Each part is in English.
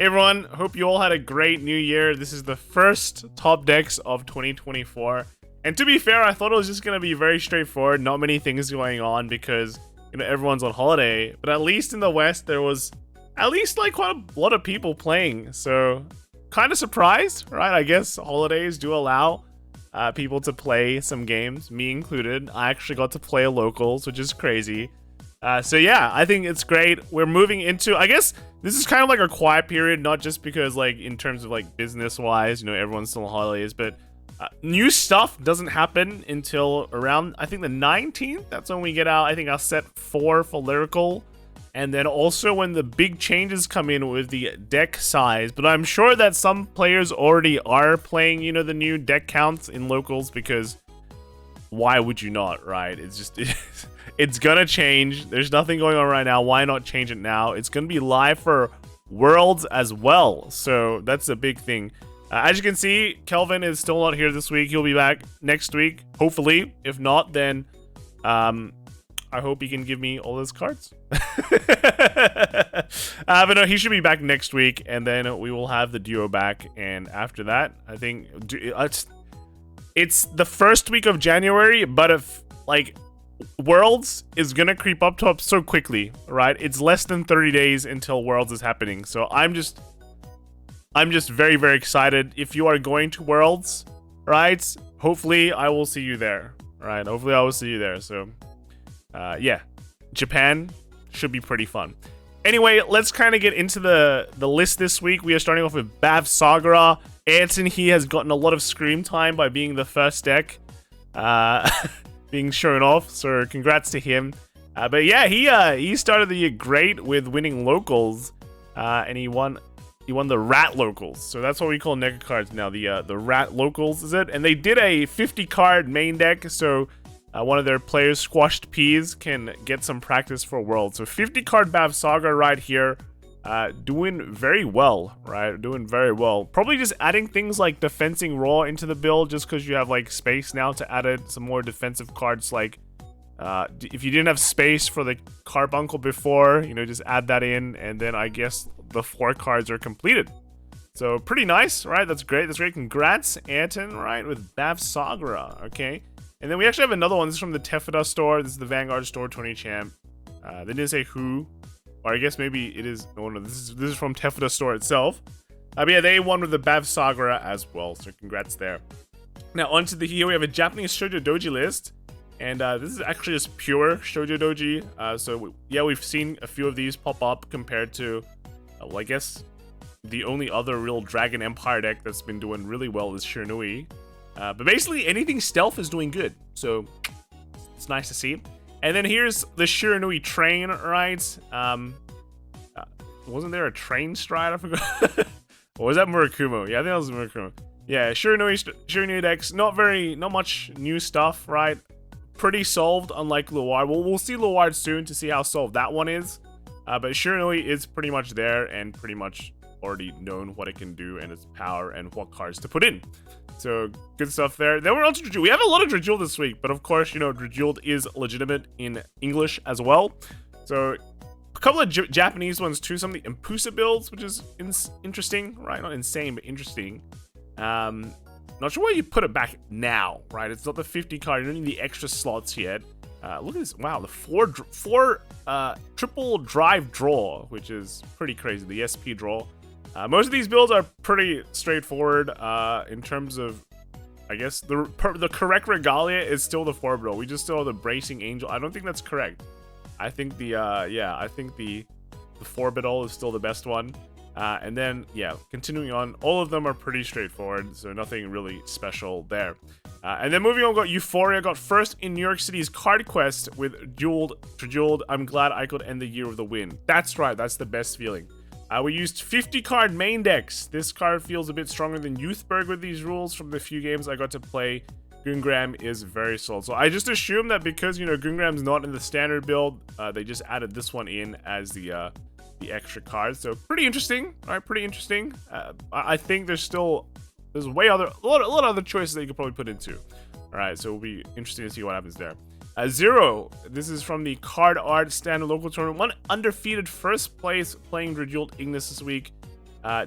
Hey everyone, hope you all had a great new year. This is the first top decks of 2024. And to be fair, I thought it was just going to be very straightforward, not many things going on because, everyone's on holiday. But at least in the West, there was at least like quite a lot of people playing. So kind of surprised, right? I guess holidays do allow people to play some games, me included. I actually got to play locals, which is crazy. So yeah, I think it's great. We're moving into, I guess this is kind of like a quiet period, not just because like in terms of like business wise, everyone's still on holidays, but new stuff doesn't happen until around, I think the 19th. That's when we get out, I think I'll set 4 for Lyrical. And then also when the big changes come in with the deck size. But I'm sure that some players already are playing, the new deck counts in locals because why would you not, right? It's just, it's gonna change. There's nothing going on right now. Why not change it now? It's gonna be live for Worlds as well. So that's a big thing. As you can see, Kelvin is still not here this week. He'll be back next week, hopefully. If not, then I hope he can give me all his cards. But no, he should be back next week, and then we will have the duo back. And after that, I think it's the first week of January, but if like Worlds is gonna creep up so quickly, right? It's less than 30 days until Worlds is happening. So I'm just very, very excited. If you are going to Worlds, right? Hopefully I will see you there, right? Hopefully I will see you there. So yeah, Japan should be pretty fun. Anyway, let's kind of get into the list this week. We are starting off with Bavsargra. Anton, he has gotten a lot of screen time by being the first deck being shown off, so congrats to him. But yeah, he started the year great with winning locals, and he won the rat locals. So that's what we call NECA cards now, the rat locals, is it? And they did a 50 card main deck, so one of their players, Squashed Peas, can get some practice for World. So 50 card Bavsargra right here, doing very well, right? Doing very well. Probably just adding things like Defensing Raw into the build just because you have like space now to add some more defensive cards. Like if you didn't have space for the Carbuncle before, just add that in, and then I guess the 4 cards are completed. So pretty nice, right? That's great. That's great. Congrats, Anton, right? With Bavsargra, okay? And then we actually have another one. This is from the Tefida store. This is the Vanguard store 20 champ. They didn't say who, or I guess maybe it is. No, this is from Tefida store itself. But yeah, they won with the Bavsargra as well. So congrats there. Now onto here we have a Japanese Shojodoji list, and this is actually just pure Shojodoji. So yeah, we've seen a few of these pop up compared to, well, I guess the only other real Dragon Empire deck that's been doing really well is Shiranui. But basically anything stealth is doing good, so it's nice to see. And then here's the Shiranui train, right? Wasn't there a train stride? I forgot. Or was that Murakumo? Yeah, I think that was Murakumo. Yeah, Shiranui decks, not much new stuff, right? Pretty solved, unlike Luard. We'll see Luard soon to see how solved that one is. But Shiranui is pretty much there and pretty much already known what it can do and its power and what cards to put in. So good stuff there. Then we're on to Drajeweled. We have a lot of Drajeweled this week, but of course, Drajeweled is legitimate in English as well. So a couple of Japanese ones too. Some of the Impusa builds, which is interesting, right? Not insane, but interesting. Not sure why you put it back now, right? It's not the 50 card. You don't need the extra slots yet. Look at this. Wow, the four triple drive draw, which is pretty crazy. The SP draw. Most of these builds are pretty straightforward in terms of, I guess, the correct regalia is still the Forbital. We just still have the Bracing Angel. I don't think that's correct. I think the Forbital is still the best one. And then, yeah, continuing on, all of them are pretty straightforward, so nothing really special there. And then moving on, we got Euphoria, got first in New York City's Card Quest with Drajeweled. I'm glad I could end the year with a win. That's right, that's the best feeling. We used 50 card main decks. This card feels a bit stronger than Youthberk with these rules from the few games I got to play. Gungram is very solid. So I just assume that because, Gungram's not in the standard build, they just added this one in as the extra card. So pretty interesting, all right? Pretty interesting. I think there's a lot of other choices that you could probably put into. All right, so it'll be interesting to see what happens there. Zero, this is from the Card Art Standard Local Tournament. One undefeated first place playing Drajeweled Ignis this week.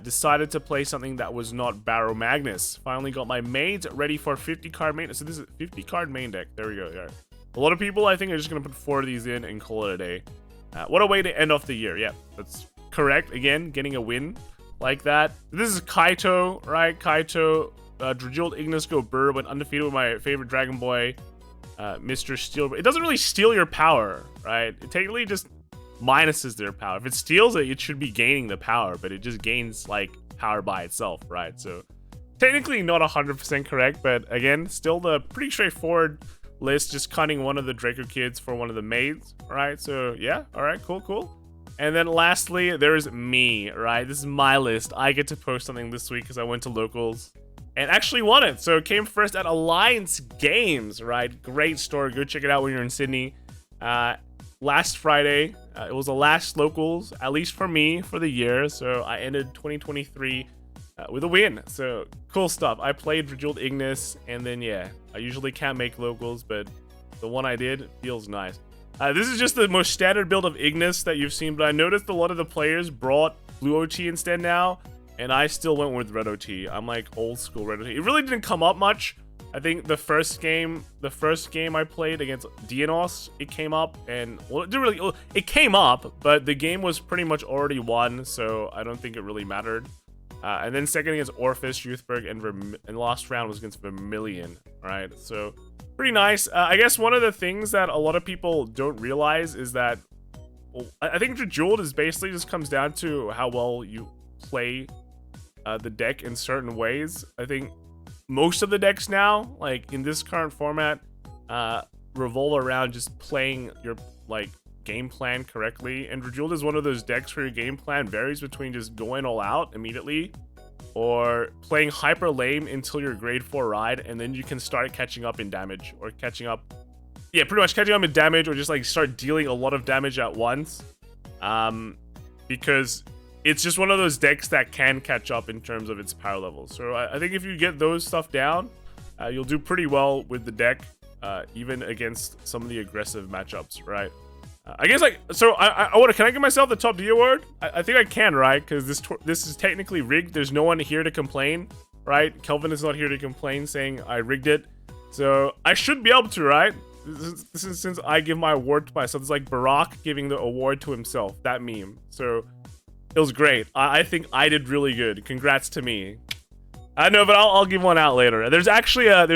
decided to play something that was not Barrow Magnus. Finally got my maids ready for 50 card main. So this is 50 card main deck. There we go. Yeah. A lot of people, I think, are just going to put 4 of these in and call it a day. What a way to end off the year. Yeah, that's correct. Again, getting a win like that. This is Kaito, right? Kaito, Drajeweled Ignis go Burr, went undefeated with my favorite Dragon Boy, Mr. Steel. It doesn't really steal your power, right? It technically just minuses their power. If it steals it, it should be gaining the power, but it just gains, like, power by itself, right? So, technically not 100% correct, but again, still the pretty straightforward list, just cutting one of the Draco kids for one of the maids, right? So, yeah, alright, cool. And then lastly, there's me, right? This is my list. I get to post something this week because I went to locals and actually won it. So it came first at Alliance Games, right? Great store. Go check it out when you're in Sydney. Last Friday, it was the last locals, at least for me, for the year. So I ended 2023 with a win. So cool stuff. I played Drajeweled Ignis, and then yeah, I usually can't make locals, but the one I did feels nice. This is just the most standard build of Ignis that you've seen, but I noticed a lot of the players brought blue OT instead now, and I still went with red OT. I'm like old school red OT. It really didn't come up much. I think the first game I played against Dyanos, it came up, and well, it came up, but the game was pretty much already won, so I don't think it really mattered. And then second against Orfist, Youthberk, and last round was against Vermilion, right? So pretty nice. I guess one of the things that a lot of people don't realize is that, well, I think Drajeweled is basically just comes down to how well you play the deck in certain ways. I think most of the decks now, like in this current format, revolve around just playing your like game plan correctly. And Drajeweled is one of those decks where your game plan varies between just going all out immediately or playing hyper lame until your grade 4 ride, and then you can start catching up in damage, or catching up, yeah, pretty much catching up in damage, or just like start dealing a lot of damage at once, because it's just one of those decks that can catch up in terms of its power level. So I think if you get those stuff down, you'll do pretty well with the deck, even against some of the aggressive matchups, right? I guess, like, so can I give myself the top D award? I think I can, right? Because this is technically rigged. There's no one here to complain, right? Kelvin is not here to complain, saying I rigged it. So I should be able to, right? This is since I give my award to myself. It's like Barack giving the award to himself. That meme. So it was great. I think I did really good. Congrats to me. I know, but I'll give one out later. There's actually a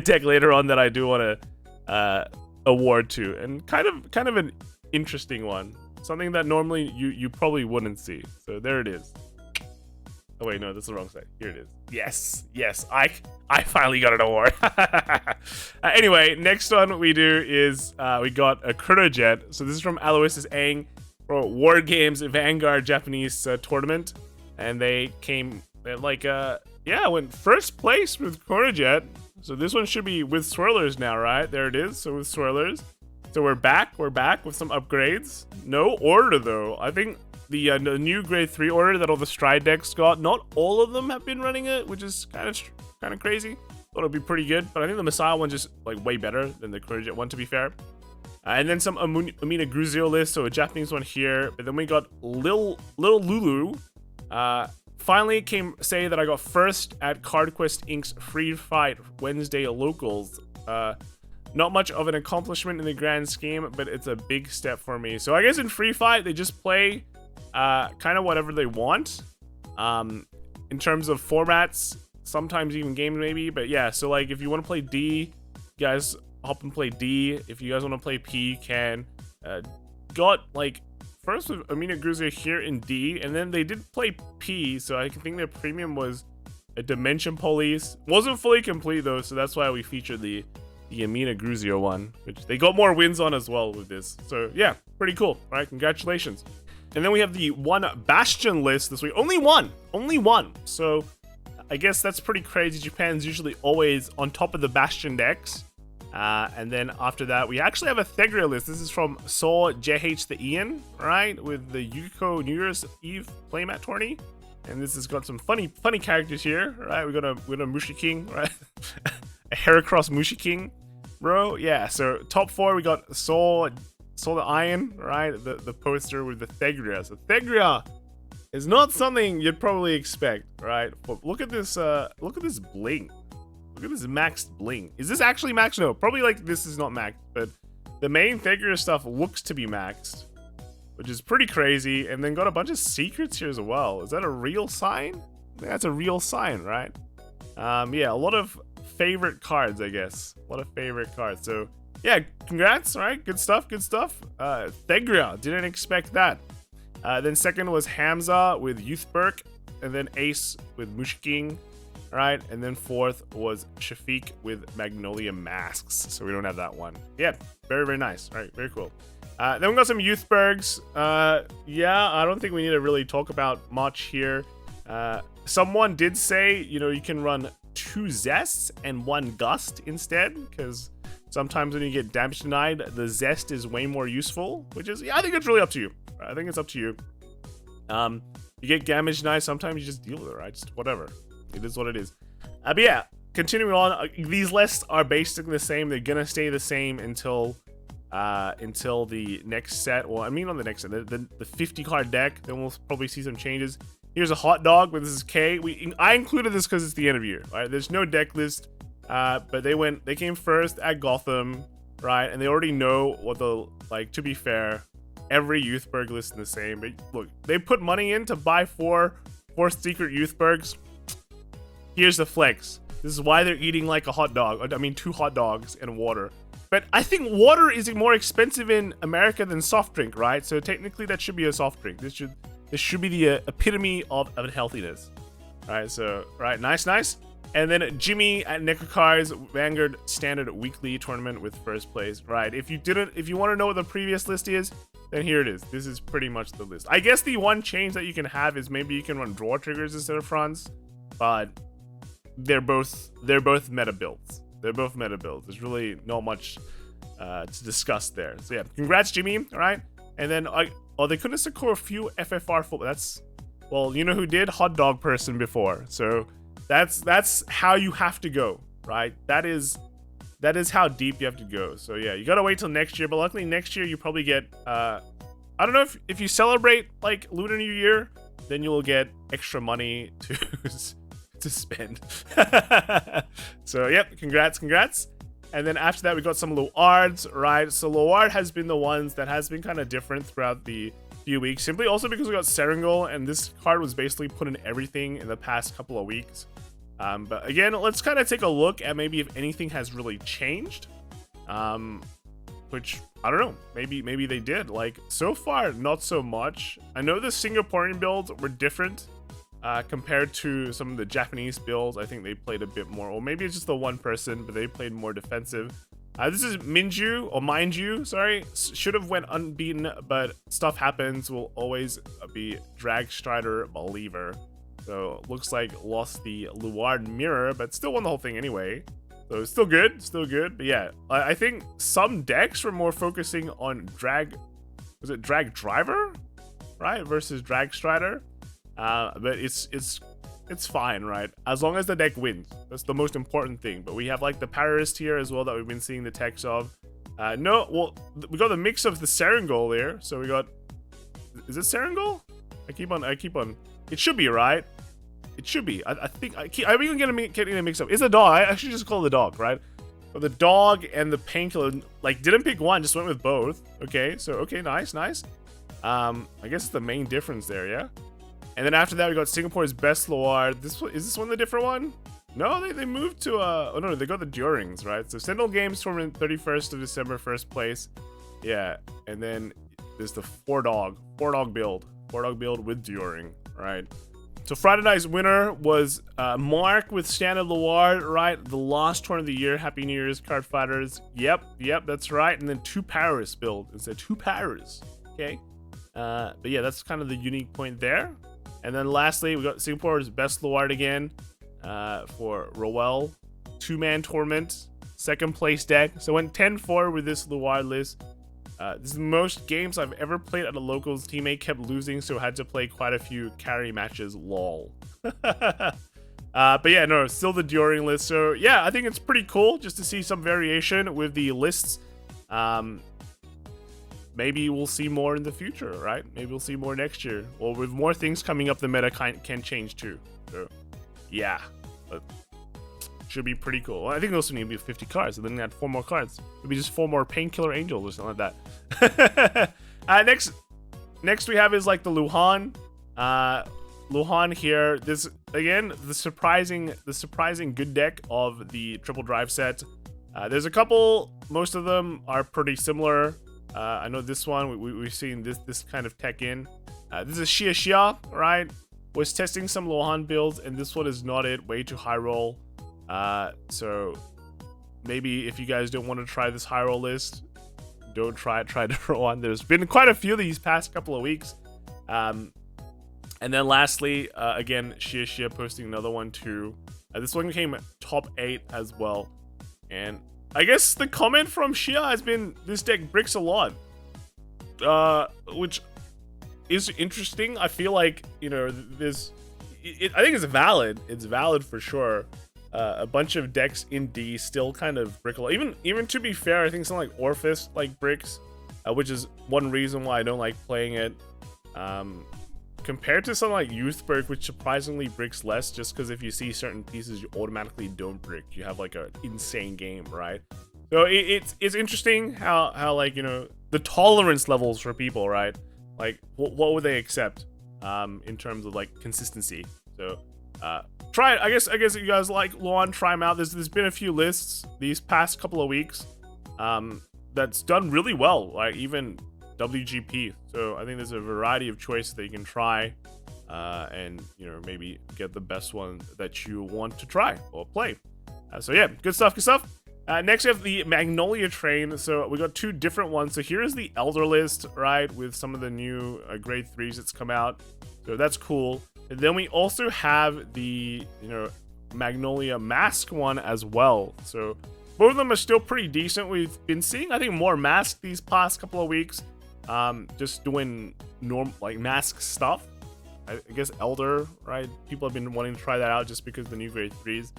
deck later on that I do want to award to, and kind of an interesting one, something that normally you probably wouldn't see. So there it is. Oh wait, no, that's the wrong side. Here it is. Yes, I finally got an award. Anyway, next one we do is we got a Chronojet. So this is from Aloysius Aang for War Games Vanguard Japanese tournament, and they went first place with Chronojet. So this one should be with swirlers now, right? There it is. So with swirlers. So we're back with some upgrades. No order though. I think the new grade 3 order that all the stride decks got, not all of them have been running it, which is kind of crazy. Thought it'd be pretty good, but I think the Messiah one just like way better than the Chronojet one, to be fair. And then some Ominagruzio list, so a Japanese one here. But then we got Little Lulu. Finally came say that I got first at CardQuest Inc.'s Free Fight Wednesday locals. Not much of an accomplishment in the grand scheme, but it's a big step for me. So I guess in Free Fight they just play kind of whatever they want in terms of formats, sometimes even games maybe. But yeah, so like if you want to play D, you guys hop and play D. If you guys want to play P, you can. Got like first with Ominagruzio here in D, and then they did play P, so I think their premium was a Dimension Police. Wasn't fully complete though, so that's why we featured the Ominagruzio one, which they got more wins on as well with this. So yeah, pretty cool, right? Congratulations. And then we have the one Bastion list this week. Only one. So I guess that's pretty crazy. Japan's usually always on top of the Bastion decks. And then after that, we actually have a Thegrea list. This is from Soul JH the Ian, right? With the Yukiko New Year's Eve playmat tourney. And this has got some funny characters here, right? We got a Mushi King, right? A Heracross Mushi King, bro. Yeah, so top 4, we got Soul the Iron, right? The poster with the Thegrea. So Thegrea, It's not something you'd probably expect, right? But look at this bling. Look at this maxed bling. Is this actually maxed? No, probably like this is not maxed, but the main Thegrea stuff looks to be maxed, which is pretty crazy. And then got a bunch of secrets here as well. Is that a real sign? I think that's a real sign, right? Yeah, a lot of favorite cards, I guess. A lot of favorite cards. So yeah, congrats, right? Good stuff, good stuff. Thegrea, didn't expect that. Then second was Hamza with Youthberk, and then Ace with Mushking, right? And then fourth was Shafiq with Magnolia Masks. So we don't have that one. Yeah, very, very nice. All right, very cool. Then we got some Youthbergs. Yeah, I don't think we need to really talk about much here. Someone did say, you know, you can run 2 Zests and 1 Gust instead, because sometimes when you get damage denied, the Zest is way more useful, which is, yeah, I think it's really up to you. I think it's up to you. You get damage denied, sometimes you just deal with it, right? Just whatever. It is what it is. But yeah, continuing on, these lists are basically the same. They're gonna stay the same until the next set. Well, I mean on the next set, the 50 card deck. Then we'll probably see some changes. Here's a hot dog, but this is K. I included this because it's the end of year, right? There's no deck list, but they came first at Gotham, right? And they already know what the, like, to be fair, every Youthberg list is the same. But look, they put money in to buy four secret Youthbergs. Here's the flex. This is why they're eating like a hot dog. I mean, 2 hot dogs and water. But I think water is more expensive in America than soft drink, right? So technically that should be a soft drink. This should be the epitome of healthiness. All right, so, right, nice. And then Jimmy at Necrocar's Vanguard Standard Weekly Tournament with first place. Right, if you want to know what the previous list is, then here it is. This is pretty much the list. I guess the one change that you can have is maybe you can run draw triggers instead of fronts, but they're both meta builds. They're both meta builds. There's really not much to discuss there. So yeah, congrats, Jimmy. All right, and then they couldn't score a few FFR full. That's, well, you know who did? Hot dog person before. So that's how you have to go, right? That is how deep you have to go. So yeah, you gotta wait till next year. But luckily next year you probably get I don't know if you celebrate like Lunar New Year, then you will get extra money to spend. So yep, congrats. And then after that we got some Luards, right? So Luard has been the ones that has been kind of different throughout the few weeks, simply also because we got Serengil, and this card was basically put in everything in the past couple of weeks. But again, let's kind of take a look at maybe if anything has really changed. Which, I don't know, maybe they did. Like, so far, not so much. I know the Singaporean builds were different compared to some of the Japanese builds. I think they played a bit more, or maybe it's just the one person, but they played more defensive. This is Minju, or Mind You, sorry. Should have went unbeaten, but stuff happens. Will always be Drag Strider Believer. So looks like lost the Luard mirror, but still won the whole thing anyway. So still good. But yeah, I think some decks were more focusing on was it Drag Driver, right, versus Drag Strider. But it's fine, right? As long as the deck wins, that's the most important thing. But we have like the Pararist here as well that we've been seeing the text of. No, well, we got the mix of the Serengil there. So we got, is it Serengil? I keep on. It should be, right? It should be. I think I'm even getting a mix up. It's a dog. I should just call it the dog, right? But the dog and the painkiller, like, didn't pick one, just went with both. Okay, so okay, nice. I guess it's the main difference there, yeah. And then after that, we got Singapore's best Luard. Is this one the different one? No, they moved to oh no, they got the Durings, right? So Sentinel Games tournament 31st of December, first place. Yeah, and then there's the four dog build with During, right? So Friday night's winner was Mark with Standard Luard, right? The last tournament of the year. Happy New Year's, card fighters. Yep, that's right. And then 2 Paris build instead, 2 Paris. Okay. But yeah, that's kind of the unique point there. And then lastly, we got Singapore's best Luard again for Rowell. 2-man tournament, second place deck. So went 10-4 with this Luard list. This is the most games I've ever played at a locals. Teammate kept losing, so had to play quite a few carry matches. Lol. But yeah, no, still the During list. So yeah, I think it's pretty cool just to see some variation with the lists. maybe we'll see more in the future, right? Maybe we'll see more next year. Or with more things coming up, the meta can change too. So, yeah. But should be pretty cool. Well, I think those need to be 50 cards, and then add 4 more cards. It'll be just 4 more Painkiller Angels or something like that. Next we have is like the Leuhan. Leuhan here. This again, the surprising good deck of the triple drive set. There's a couple. Most of them are pretty similar. I know this one we've seen this kind of tech in. This is Shia, right? Was testing some Leuhan builds, and this one is not it. Way too high roll. So maybe if you guys don't want to try this high roll list, don't try it. Try to roll on. There's been quite a few of these past couple of weeks. And then lastly, again, Shia posting another one too. This one came top 8 as well. And I guess the comment from Shia has been, this deck bricks a lot. Which is interesting. I feel like, you know, I think it's valid. It's valid for sure. A bunch of decks in D still kind of brick a lot. Even to be fair, I think something like Orfist like bricks, which is one reason why I don't like playing it. Compared to something like Youthberk, which surprisingly bricks less, just because if you see certain pieces, you automatically don't brick. You have like an insane game, right? So it's interesting how like, you know, the tolerance levels for people, right? Like what would they accept in terms of like consistency? So try it. I guess if you guys like Leuhan, try them out. There's been a few lists these past couple of weeks that's done really well, like even WGP. So I think there's a variety of choices that you can try, and you know, maybe get the best one that you want to try or play. So yeah, good stuff. Next we have the Magnolia train. So we got 2 different ones. So here's the Elder list, right, with some of the new grade 3s that's come out. So that's cool. And then we also have the, you know, Magnolia Mask one as well. So both of them are still pretty decent. We've been seeing, I think, more Mask these past couple of weeks. Just doing like Mask stuff. I guess Elder, right? People have been wanting to try that out just because of the new grade 3s.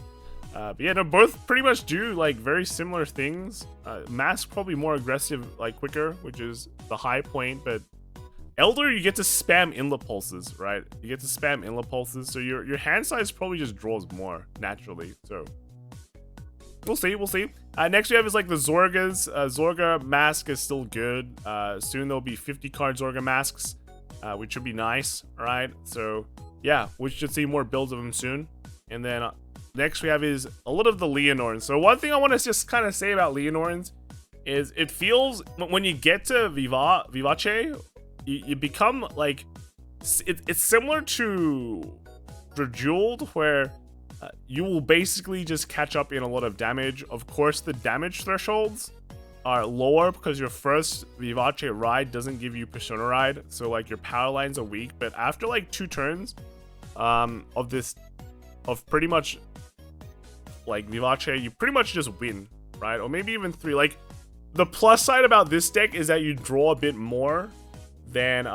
But yeah, no, both pretty much do like very similar things. Mask probably more aggressive, like quicker, which is the high point, but Elder, you get to spam inlet pulses, right? You get to spam inlet pulses, so your hand size probably just draws more naturally. So we'll see. Next we have is like the Zorgas. Zorga Mask is still good. Soon there'll be 50 card Zorga Masks, which should be nice, right? So yeah, we should see more builds of them soon. And then next we have is a little of the Lianorn. So one thing I want to just kind of say about Lianorns is it feels, when you get to Vivace, you become like, it's similar to Drajeweled, where you will basically just catch up in a lot of damage. Of course, the damage thresholds are lower because your first Vivace ride doesn't give you Persona ride, so like your power lines are weak. But after like 2 turns of pretty much like Vivace, you pretty much just win, right? Or maybe even 3. Like, the plus side about this deck is that you draw a bit more than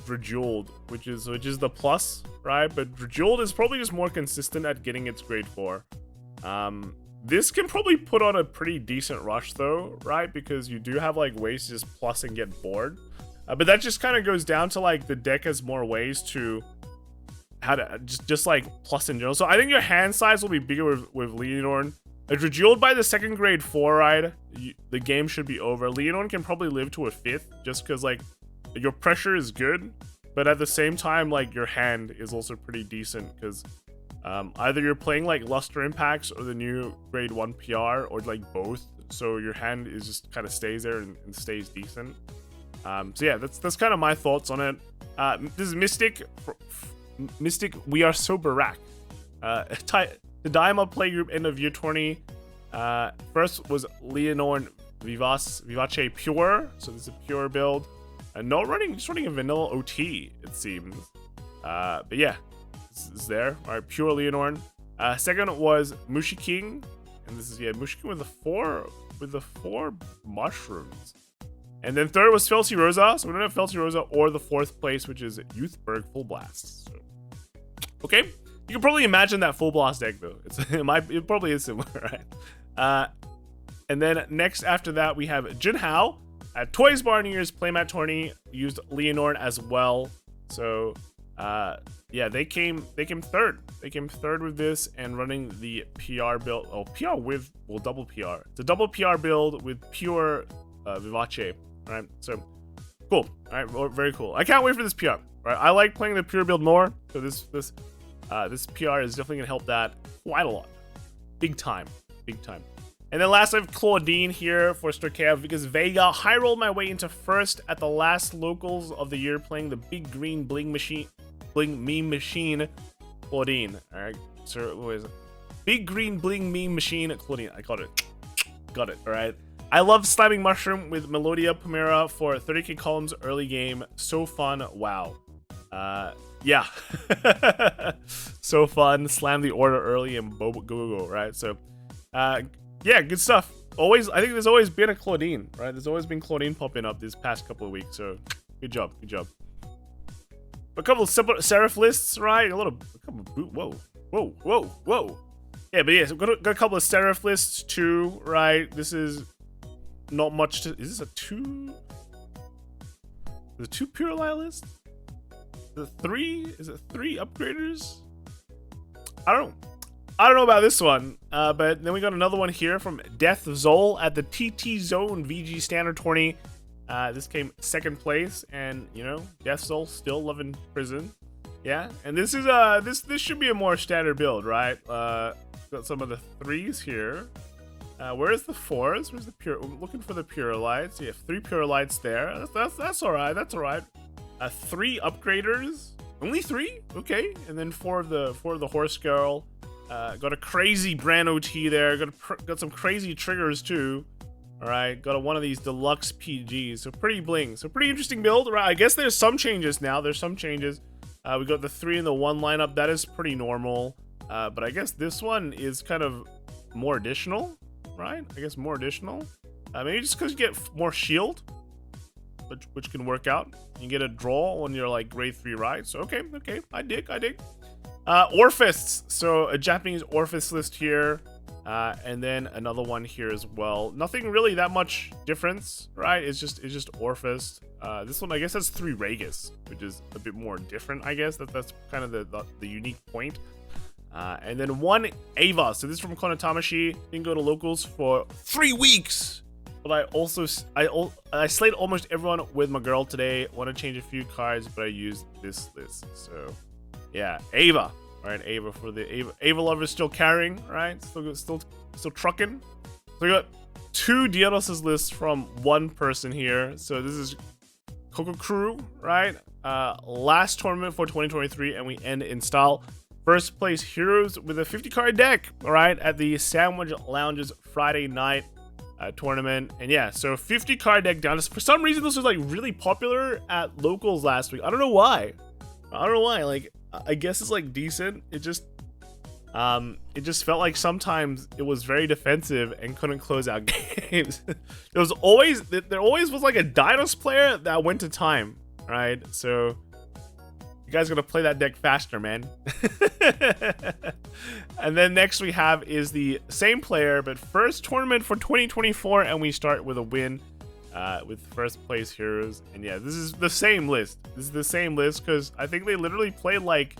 Drajeweled, which is the plus, right? But Drajeweled is probably just more consistent at getting its grade 4. This can probably put on a pretty decent rush though, right? Because you do have like ways to just plus and get bored. But that just kind of goes down to like the deck has more ways to how to just like plus in general. So I think your hand size will be bigger with Lianorn. Drajeweled by the 2nd grade 4 ride, the game should be over. Lianorn can probably live to a 5th just because like your pressure is good, but at the same time, like your hand is also pretty decent because either you're playing like Luster Impacts or the new grade 1 PR, or like both. So your hand is just kind of stays there and stays decent. So yeah, that's kind of my thoughts on it. This is Mystic. We are so Barak. The Diamond Playgroup end of year 20. First was Lianorn Vivace Pure. So this is a pure build. Just running a vanilla OT, it seems. But yeah, this is there. Alright, pure Lianorn. Second was Mushi King. And this is, yeah, Mushi King with the 4 mushrooms. And then third was Felsi Rosa. So we don't have Felsi Rosa or the 4th place, which is Youthberk Full Blast. So, okay. You can probably imagine that Full Blast deck though. It probably is similar, right? And then next after that we have Jinhao. At Toys Bar New Year's Playmat Tourney, used Lianorn as well. So, yeah, they came third. They came third with this and running the PR build. Oh, PR with, well, double PR. It's a double PR build with pure Vivace. All right, so cool. All right, very cool. I can't wait for this PR. All right, I like playing the pure build more. So this PR is definitely gonna help that quite a lot. Big time, big time. And then last I have Claudine here for Starkev because Vega high rolled my way into first at the last locals of the year playing the big green bling meme machine Claudine. Alright, so what is it? Big green bling meme machine Claudine. I got it. Got it, alright. I love slamming mushroom with Melodia Primera for 30k columns early game. So fun, wow. Yeah. So fun. Slam the order early and go, right? So yeah, good stuff. Always, I think there's always been a Claudine, right? There's always been Claudine popping up this past couple of weeks, so good job, good job. A couple of Seraph lists, right? Whoa. Yeah, but yeah, so got a couple of Seraph lists too, right? This is not much to. Is this a two? Is it two Pure Light list? Is it three? Is it three upgraders? I don't know about this one, but then we got another one here from Death Zol at the TT Zone VG Standard Tourney. This came second place, and you know, Death Zol still loving prison. Yeah, and this is this should be a more standard build, right? Got some of the threes here. Where's the fours? Where's the pure? I'm looking for the pure lights. Yeah, 3 pure lights there. That's all right. That's all right. 3 upgraders. Only 3? Okay, and then 4 of the horse girl. Got a crazy brand OT there. Got some crazy triggers too. All right, got one of these deluxe PGs. So pretty bling. So pretty interesting build. Right, I guess there's some changes now. There's some changes. We got the 3 and the 1 lineup. That is pretty normal. But I guess this one is kind of more additional, right? I guess more additional. Maybe just because you get more shield, which can work out. You get a draw when you're like grade 3 rides. So, okay, I dig. Orfists. So a Japanese Orfist list here. And then another one here as well. Nothing really that much difference, right? It's just Orfist. This one, I guess, has 3 Ragus, which is a bit more different, I guess. That's kind of the unique point. And then 1 Ava. So this is from Konotamashi. Didn't go to locals for 3 weeks. But I slayed almost everyone with my girl today. Want to change a few cards, but I used this list. So yeah, Ava. All right, Ava for the Ava lovers still carrying, right? Still trucking. So we got 2 Dyanos lists from 1 person here. So this is Coco Crew, right? Last tournament for 2023, and we end in style. First place heroes with a 50 card deck, all right, at the Sandwich Lounge's Friday night tournament. And yeah, so 50 card deck down. For some reason, this was like really popular at locals last week. I don't know why. Like, I guess it's like decent. It just felt like sometimes it was very defensive and couldn't close out games. there always was like a Dyanos player that went to time, right? So you guys gotta play that deck faster, man. And then next we have is the same player, but first tournament for 2024, and we start with a win with first place heroes. And yeah, this is the same list. This is the same list because I think they literally played like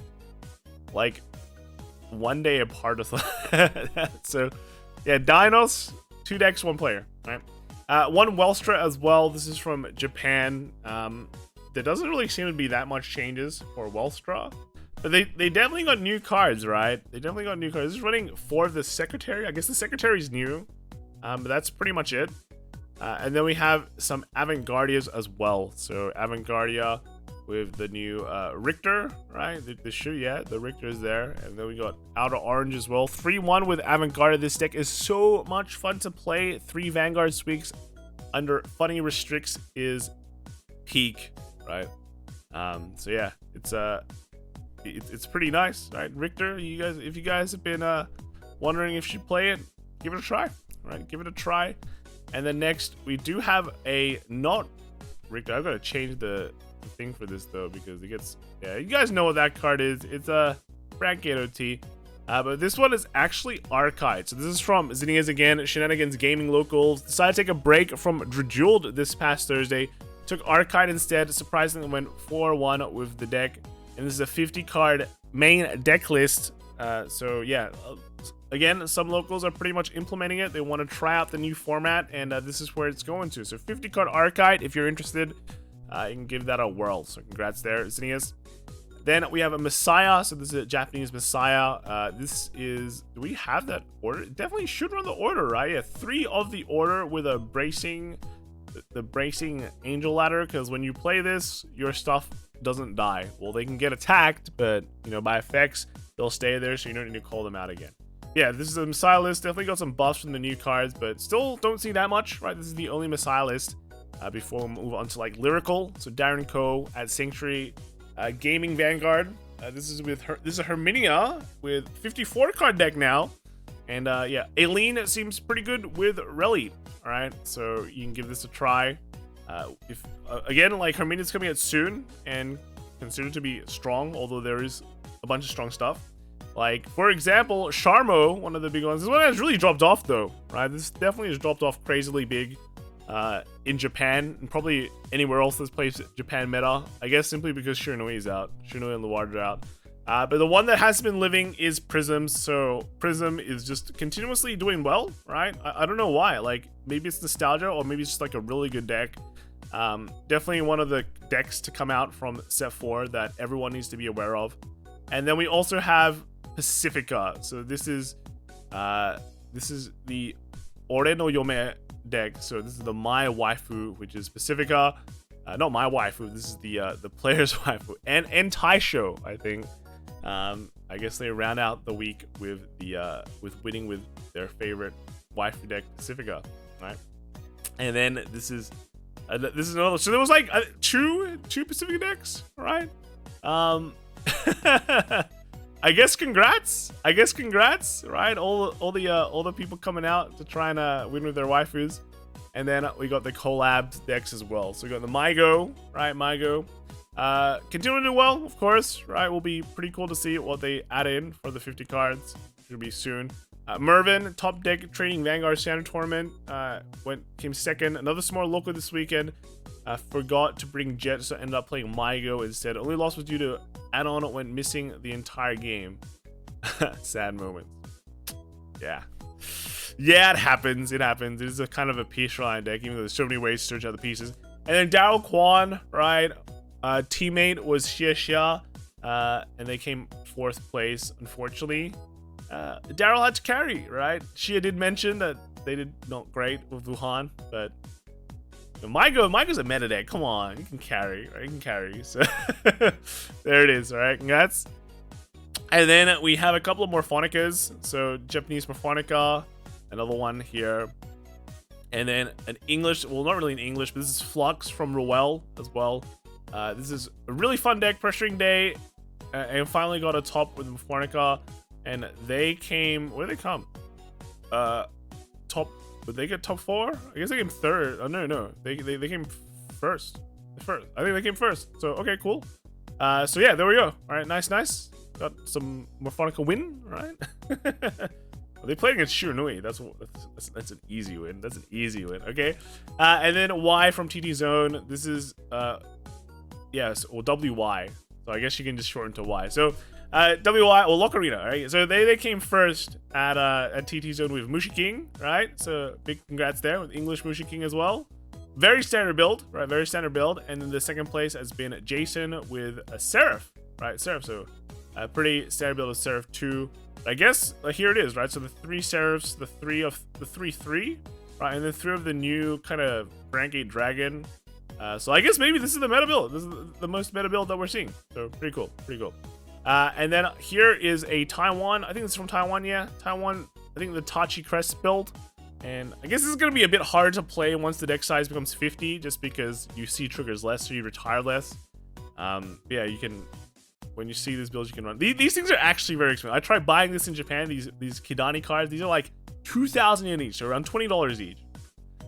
1 day apart of that. So yeah, Dyanos, 2 decks, 1 player. All right, 1 Welstra as well. This is from Japan. There doesn't really seem to be that much changes for Welstra, but they definitely got new cards, right? They definitely got new cards. This is running 4 of the Secretary. I guess the Secretary's new, but that's pretty much it. And then we have some Avantgardias as well. So Avantgardia with the new Richter, right? The Richter is there. And then we got Outer Orange as well. 3-1 with Avantgarda. This deck is so much fun to play. 3 Vanguard Sweeps under funny restricts is peak, right? So yeah, it's pretty nice, right? Richter, if you guys have been wondering if you should play it, give it a try, right? Give it a try. And then next we do have a not Richter. I've got to change the thing for this though, because it gets, yeah, you guys know what that card is. It's a Brand Gate OT. But this one is actually Arkhite. So this is from Zinnias again, Shenanigans Gaming Locals. Decided to take a break from Drajeweled this past Thursday. Took Arkhite instead. Surprisingly went 4-1 with the deck. And this is a 50 card main deck list. So yeah, again, some locals are pretty much implementing it. They want to try out the new format, and this is where it's going to. So 50 card Arkhite, if you're interested, you can give that a whirl. So congrats there, Zinnias. Then we have a Messiah. So this is a Japanese Messiah. This is, do we have that order? It definitely should run the order, right? Yeah, 3 of the order with a bracing, the bracing angel ladder, because when you play this, your stuff doesn't die. Well, they can get attacked, but you know, by effects, they'll stay there, so you don't need to call them out again. Yeah, this is a Messiah list. Definitely got some buffs from the new cards, but still don't see that much, right? This is the only Messiah list before we move on to like Lyrical. So Darren Co at Sanctuary. Gaming Vanguard. This is a Herminia with 54 card deck now, and yeah, Aileen seems pretty good with Relic. All right, so you can give this a try. If again, like Herminia's coming out soon and considered to be strong, although there is a bunch of strong stuff. Like for example, Sharmo, one of the big ones. This one has really dropped off though, right? This definitely has dropped off crazily big. In Japan and probably anywhere else that's plays Japan meta, I guess simply because Shiranui is out. Shiranui and Luard are out. But the one that has been living is Prism. So Prism is just continuously doing well, right? I don't know why. Like maybe it's nostalgia or maybe it's just like a really good deck. Definitely one of the decks to come out from set 4 that everyone needs to be aware of. And then we also have Pacifica. So this is the Ore no Yome deck. So this is the My Waifu, which is Pacifica. Not My Waifu, this is the player's waifu. And Taisho, I think. I guess they round out the week with the with winning with their favorite waifu deck, Pacifica, right? And then this is another. So there was like two Pacifica decks, right? I guess congrats, right? All the people coming out to try and win with their waifus. And then we got the collab decks as well. So we got the MyGO, right? MyGO. Continuing to do well, of course, right? Will be pretty cool to see what they add in for the 50 cards. Should be soon. Mervin, top deck trading Vanguard Standard Tournament. Came second. Another small local this weekend. Forgot to bring Jet, so ended up playing MyGO instead. Only loss was due to add-on went missing the entire game. Sad moment. Yeah. Yeah, it happens. It happens. It is a kind of a piece line deck, even though there's so many ways to search out the pieces. And then Daryl Kwan, right? Teammate was Xia, and they came 4th place, unfortunately. Daryl had to carry, right? Xia did mention that they did not great with Leuhan, but MyGo's a meta deck. Come on, you can carry, right? You can carry. So there it is, all right? Congrats. And then we have a couple of Morphonicas. So Japanese Morphonica, another one here. And then an English, well, not really an English, but this is Flux from Ruel as well. This is a really fun deck, Pressuring Day, and finally got a top with Morphonica. And they came, where did they come? Top. Did they get top 4? I guess they came 3rd. Oh no, they came first. I think they came first. So okay, cool. So yeah, there we go. All right, nice. Got some Morphonica win, right? They played against Shiranui. That's an easy win. That's an easy win. Okay. And then Y from TT Zone. This is yes, or WY. So I guess you can just shorten to Y. So WY or Lock Arena, right? So they came first at TT Zone with Mushi King, right? So big congrats there with English Mushi King as well. Very standard build, right? Very standard build. And then the second place has been Jason with a Seraph, right? Seraph. So pretty standard build of Seraph 2. I guess here it is, right? So the 3 Seraphs, the 3 of the 3/3, right? And then 3 of the new kind of rank 8 dragon. So I guess maybe this is the meta build. This is the most meta build that we're seeing. So pretty cool. And then here is a Taiwan. I think it's from Taiwan, yeah. Taiwan, I think the Tachi Crest build. And I guess this is going to be a bit hard to play once the deck size becomes 50, just because you see triggers less, so you retire less. Yeah, you can, when you see these builds, you can run. These things are actually very expensive. I tried buying this in Japan, these Kidani cards. These are like 2,000 yen each, so around $20 each,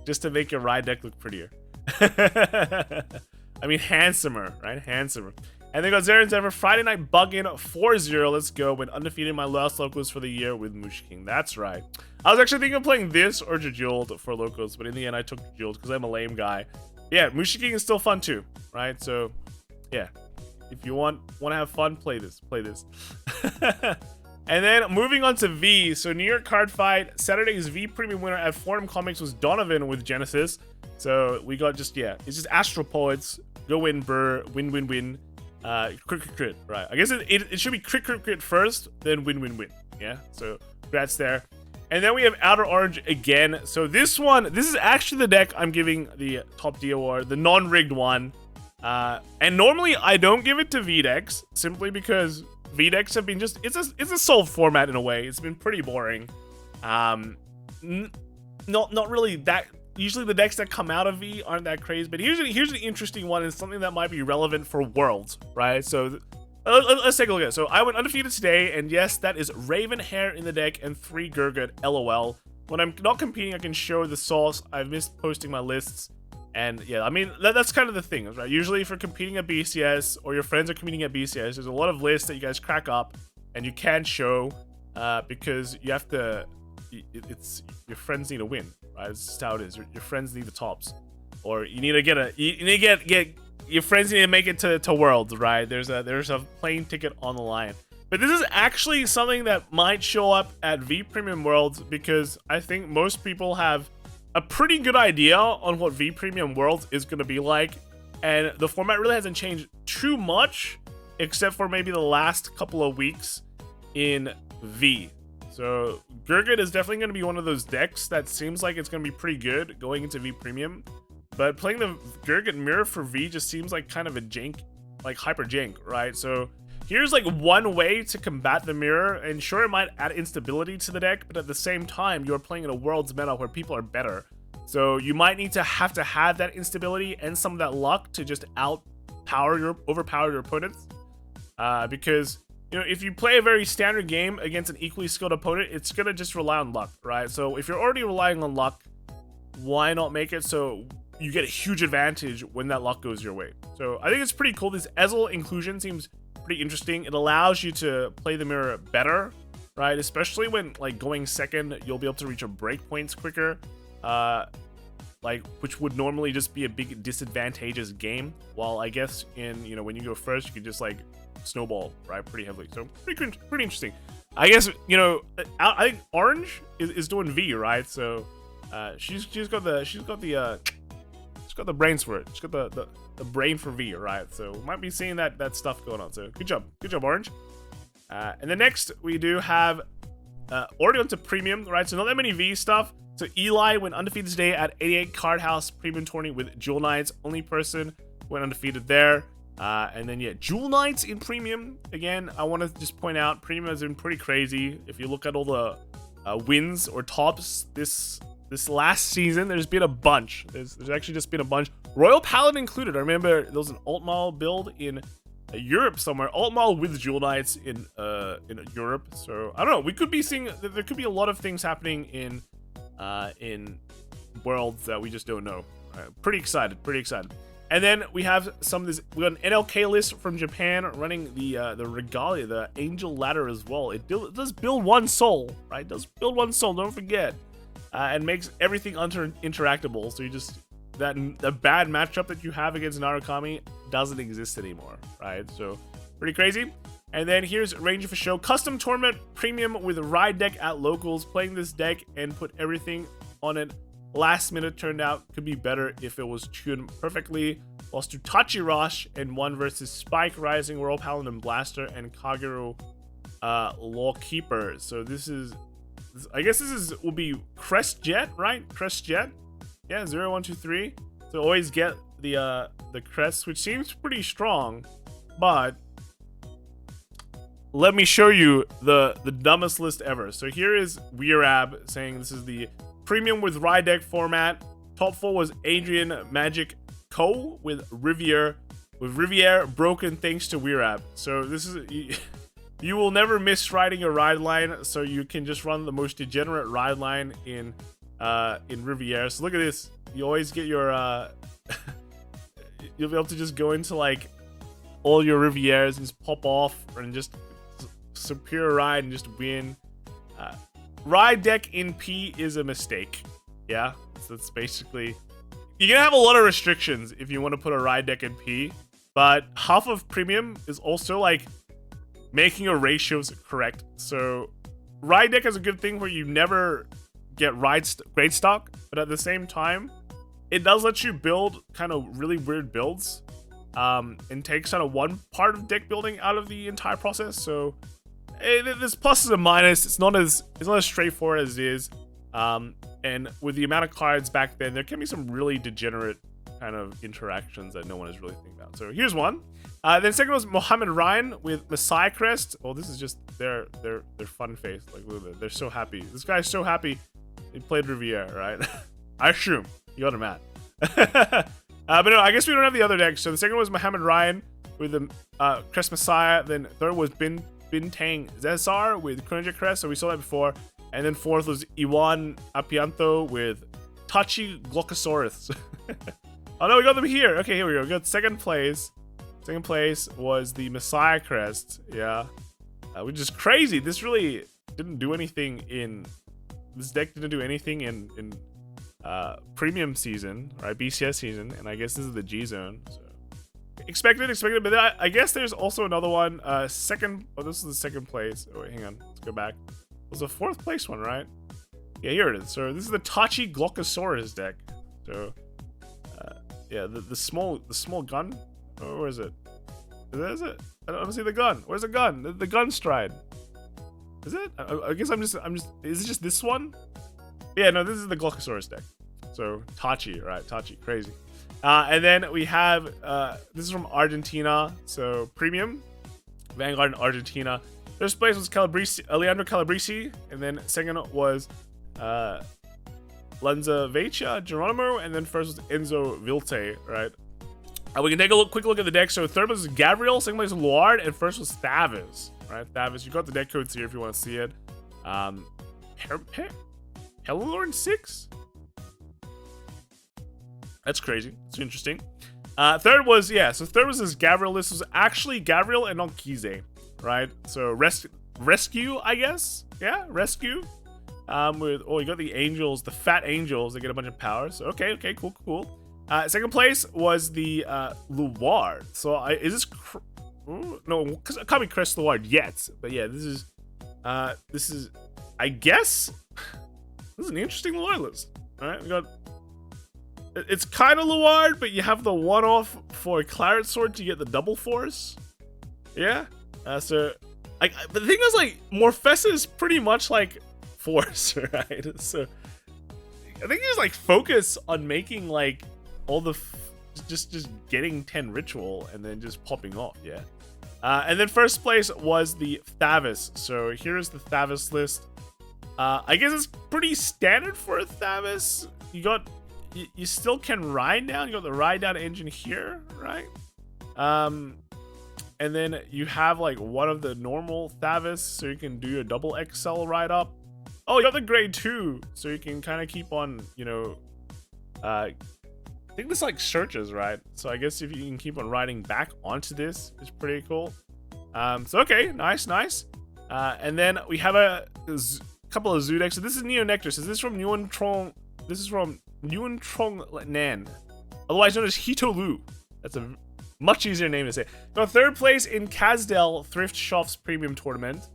just to make your ride deck look prettier. I mean, handsomer, right? Handsomer. And then got Zaren's Ever Friday Night Buggin 4-0. Let's go. Went undefeated in my last locals for the year with Mushking. That's right. I was actually thinking of playing this or Drajeweled for locals, but in the end I took Drajeweled because I'm a lame guy. Yeah, Mushking is still fun too, right? So yeah, if you want to have fun, play this. And then moving on to V. So New York card fight. Saturday's V premium winner at Forum Comics was Donovan with Genesis. So we got just, yeah, it's just Astral Poets. Go win, Burr. Win. Crit. Right. I guess it should be crit first, then win. Yeah. So congrats there. And then we have Outer Orange again. So this is actually the deck I'm giving the top D award, the non-rigged one. And normally I don't give it to V-decks simply because V-decks have been just, it's a solved format in a way. It's been pretty boring. Not really that. Usually the decks that come out of V aren't that crazy, but here's an interesting one and something that might be relevant for Worlds, right? So let's take a look at it. So I went undefeated today, and yes, that is Raven Hair in the deck and 3 Gurgut, LOL. When I'm not competing, I can show the source. I've missed posting my lists, and yeah, I mean, that's kind of the thing, right? Usually if you're competing at BCS or your friends are competing at BCS, there's a lot of lists that you guys crack up and you can't show because you have to, it's your friends need to win, right? It's just how it is. Your friends need the tops, or you need to get your friends need to make it to Worlds, right? There's a plane ticket on the line. But this is actually something that might show up at V Premium Worlds because I think most people have a pretty good idea on what V Premium Worlds is going to be like, and the format really hasn't changed too much except for maybe the last couple of weeks in V. So Gurgut is definitely going to be one of those decks that seems like it's going to be pretty good going into V Premium. But playing the Gurgut Mirror for V just seems like kind of a jank, like hyper jank, right? So here's like one way to combat the mirror, and sure, it might add instability to the deck, but at the same time, you're playing in a Worlds meta where people are better. So you might need to have that instability and some of that luck to just overpower your opponents. Because, you know, if you play a very standard game against an equally skilled opponent, it's gonna just rely on luck, right? So if you're already relying on luck, why not make it so you get a huge advantage when that luck goes your way? So I think it's pretty cool. This Ezel inclusion seems pretty interesting. It allows you to play the mirror better, right? Especially when like going second, you'll be able to reach your breakpoints quicker, which would normally just be a big disadvantageous game. While I guess in, you know, when you go first, you can just like snowball, right, pretty heavily. So pretty interesting. I guess, you know, I think Orange is doing V, right? So she's got the brains for it. She's got the brain for V, right? So we might be seeing that stuff going on. So good job Orange. And then next we do have already onto Premium, right? So not that many V stuff. So Eli went undefeated today at 88 Card House Premium Tourney with Jewel Knights. Only person went undefeated there. And then yeah, Jewel Knights in Premium. Again, I want to just point out Premium has been pretty crazy. If you look at all the wins or tops this last season, there's been a bunch. There's actually just been a bunch. Royal Paladin included. I remember there was an Altmal build in Europe somewhere. Altmal with Jewel Knights in Europe. So I don't know. We could be seeing, there could be a lot of things happening in Worlds that we just don't know. Pretty excited. And then we have some of this. We got an NLK list from Japan running the Regalia, the Angel Ladder as well. It does build one soul, right? It does build one soul. Don't forget. And makes everything interactable, so you just the bad matchup that you have against Narukami doesn't exist anymore, right? So pretty crazy. And then here's Ranger for Show custom tournament premium with a ride deck at locals. Playing this deck and put everything on it last minute turned out could be better if it was tuned perfectly. Lost to Tachirosh and won versus Spike Rising, Royal Paladin Blaster, and Kagero Lawkeeper. So this is, I guess will be Crest Jet, right? Crest Jet. Yeah, 0123. So always get the crest, which seems pretty strong, but let me show you the dumbest list ever. So here is Weirab saying this is the premium with ride deck format. Top 4 was Adrian Magic Co with Riviere broken thanks to Weirab. So this is you will never miss riding a ride line, so you can just run the most degenerate ride line in Riviere. So look at this. You always get your you'll be able to just go into like all your Rivieres and just pop off and just superior ride and just win. Ride deck in P is a mistake. Yeah, so that's basically... You're gonna have a lot of restrictions if you want to put a ride deck in P, but half of premium is also like making your ratios correct. So ride deck is a good thing where you never get great stock, but at the same time, it does let you build kind of really weird builds, and takes kind of one part of deck building out of the entire process. So there's pluses and minuses. It's not as straightforward as it is. And with the amount of cards back then, there can be some really degenerate kind of interactions that no one is really thinking about. So here's one. Then second was Mohammed Ryan with Messiah Crest. Oh, this is just their fun face. Like, look at that. They're so happy. This guy's so happy he played Riviera, right? I assume you got him at. But no, I guess we don't have the other decks. So the second was Mohammed Ryan with the Crest Messiah. Then third was Bintang Zesar with Chronojet Crest. So we saw that before. And then fourth was Iwan Apianto with Tachi Glockosaurus. Oh no, we got them here. Okay, here we go. We got second place. Second place was the Messiah Crest. Yeah. Which is crazy. This really didn't do anything in... This deck didn't do anything in premium season, right? BCS season. And I guess this is the G zone. So expected. But then I guess there's also another one. Second... Oh, this is the second place. Oh, wait, hang on. Let's go back. It was a fourth place one, right? Yeah, here it is. So this is the Tachi Glockosaurus deck. So yeah, the small gun. Oh, where is it? Is it? I don't see the gun. Where's the gun? The gun stride. Is it? I guess I'm just. Is it just this one? Yeah, no. This is the Glockosaurus deck. So Tachi, right? Tachi, crazy. And then we have this is from Argentina. So premium, Vanguard in Argentina. First place was Leandro Calabrese, and then second was Lenza Vecchia Geronimo, and then first was Enzo Vilte, right? We can take a quick look at the deck. So third was Gabriel, second place was Luard, and first was Thavis, right? Thavis, you got the deck codes here if you want to see it. Helilorn 6? That's crazy. It's interesting. Third was, so third was this Gabriel. This was actually Gabriel and not Kize. Right, so rescue, I guess. Yeah, rescue. With you got the angels, the fat angels. They get a bunch of powers. So, okay, cool. Second place was the Luard. So is this? No, because it can't be Crest Luard yet. But yeah, this is. I guess. This is an interesting Luard list. All right, we got. It's kind of Luard, but you have the one-off for Claret Sword to get the double force. Yeah. So, but the thing is, like, Morfessa is pretty much like Force, right? So, I think just like focus on making like all the just getting 10 ritual and then just popping off, yeah. And then first place was the Thavis. So here's the Thavis list. I guess it's pretty standard for a Thavis. You still can ride down. You got the ride down engine here, right? And then you have like one of the normal Thavis, so you can do your double XL ride up. Oh, you got the grade 2, so you can kind of keep on, I think this like searches, right? So I guess if you can keep on riding back onto this, it's pretty cool. So okay, nice. And then we have a couple of zoo decks. So this is Neo Nectar. So this is from Nguyen Trong Nan, otherwise known as Hitolu. That's a much easier name to say. Got third place in Kazdel Thrift Shops Premium Tournament.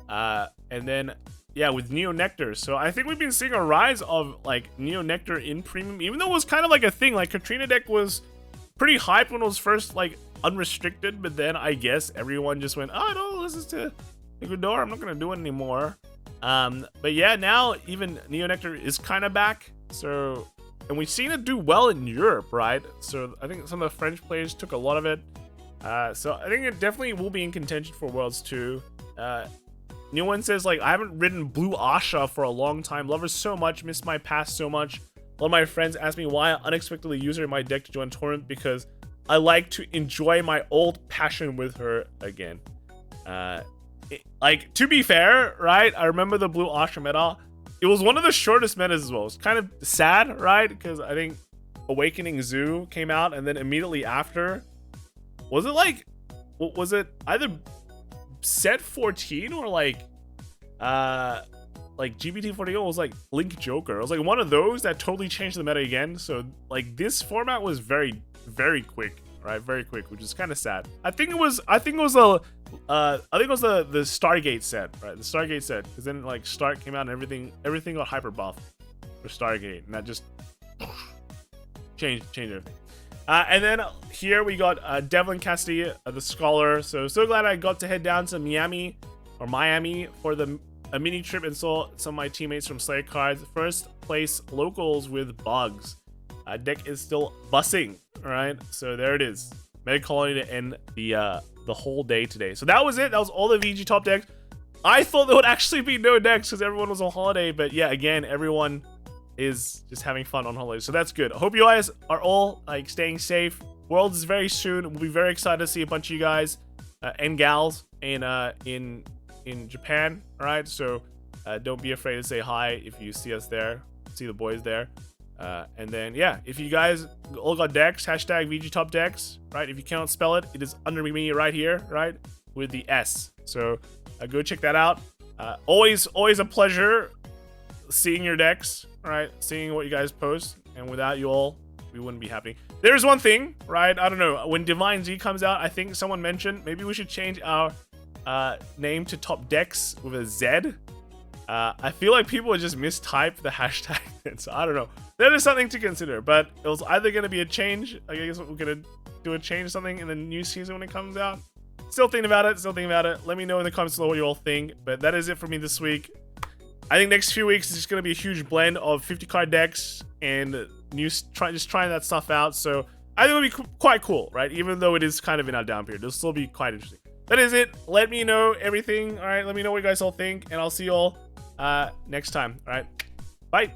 And then, yeah, with Neo Nectar. So I think we've been seeing a rise of, like, Neo Nectar in Premium, even though it was kind of like a thing. Like, Katrina deck was pretty hyped when it was first, like, unrestricted. But then I guess everyone just went, oh, no, this is to Ecuador. I'm not going to do it anymore. But yeah, now even Neo Nectar is kind of back. So... And we've seen it do well in Europe, right? So I think some of the French players took a lot of it. So I think it definitely will be in contention for Worlds 2. New one says, like, I haven't ridden Blue Ahsha for a long time. Love her so much, missed my past so much. One of my friends asked me why I unexpectedly use her in my deck to join tournament because I like to enjoy my old passion with her again. Like, to be fair, right? I remember the Blue Ahsha meta. It was one of the shortest metas as well. It's kind of sad, right? Because I think Awakening Zoo came out, and then immediately after, was it like what was it? Either set 14 or like GPT-41 was like Link Joker. It was like one of those that totally changed the meta again. So like this format was very, very quick, right? Very quick, which is kind of sad. I think it was the Stargate set, right? The Stargate set, because then like Stark came out and everything got hyper buff for Stargate, and that just changed everything. And then here we got Devlin Cassidy, the Scholar. So glad I got to head down to Miami for a mini trip and saw some of my teammates from Slayer cards. First place locals with bugs. Deck is still bussing, all right? So there it is. Mega Colony to end the whole day today. So that was it. That was all the VG top decks. I thought there would actually be no decks because everyone was on holiday, but yeah, again, everyone is just having fun on holiday. So that's good. I hope you guys are all like staying safe. Worlds is very soon. We'll be very excited to see a bunch of you guys and gals in Japan. All right, so don't be afraid to say hi if you see us there, see the boys there. And then yeah, if you guys all got decks, hashtag VG top decks, right? If you cannot spell it, it is under me right here, right, with the S. So go check that out. Always a pleasure seeing your decks, right? Seeing what you guys post, and without you all, we wouldn't be happening. There's one thing, right? I don't know, when Divine Z comes out, I think someone mentioned maybe we should change our name to top decks with a Z. I feel like people would just mistype the hashtag, so I don't know. That is something to consider, but it was either going to be a change. I guess we're going to do a change something in the new season when it comes out. Still thinking about it. Let me know in the comments below what you all think, but that is it for me this week. I think next few weeks is just going to be a huge blend of 50 card decks and just trying that stuff out. So I think it'll be quite cool, right? Even though it is kind of in our down period, it'll still be quite interesting. That is it. Let me know everything. All right, let me know what you guys all think, and I'll see you all next time. All right, bye.